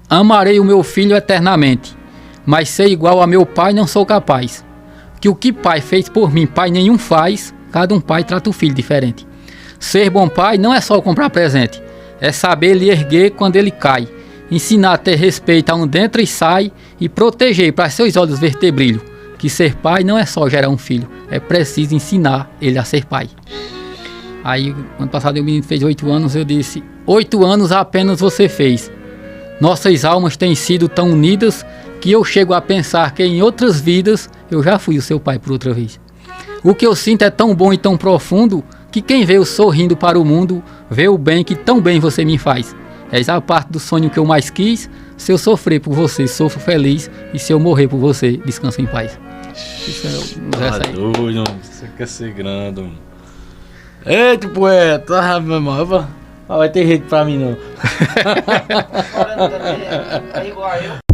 amarei o meu filho eternamente, mas ser igual a meu pai não sou capaz. Que o que pai fez por mim, pai nenhum faz, cada um pai trata o filho diferente. Ser bom pai não é só comprar presente, é saber lhe erguer quando ele cai, ensinar a ter respeito aonde entra e sai e proteger para seus olhos ver ter brilho. Que ser pai não é só gerar um filho, é preciso ensinar ele a ser pai. Aí, ano passado, o menino fez 8 anos, eu disse: 8 anos apenas você fez. Nossas almas têm sido tão unidas que eu chego a pensar que em outras vidas eu já fui o seu pai por outra vez. O que eu sinto é tão bom e tão profundo que quem vê eu sorrindo para o mundo vê o bem que tão bem você me faz. És a parte do sonho que eu mais quis. Se eu sofrer por você, sofro feliz, e se eu morrer por você, descanso em paz. Isso é o verso aí. Doido, você quer ser grande, mano. Eita, poeta, meu irmão, vai ter jeito pra mim não. É igual a eu.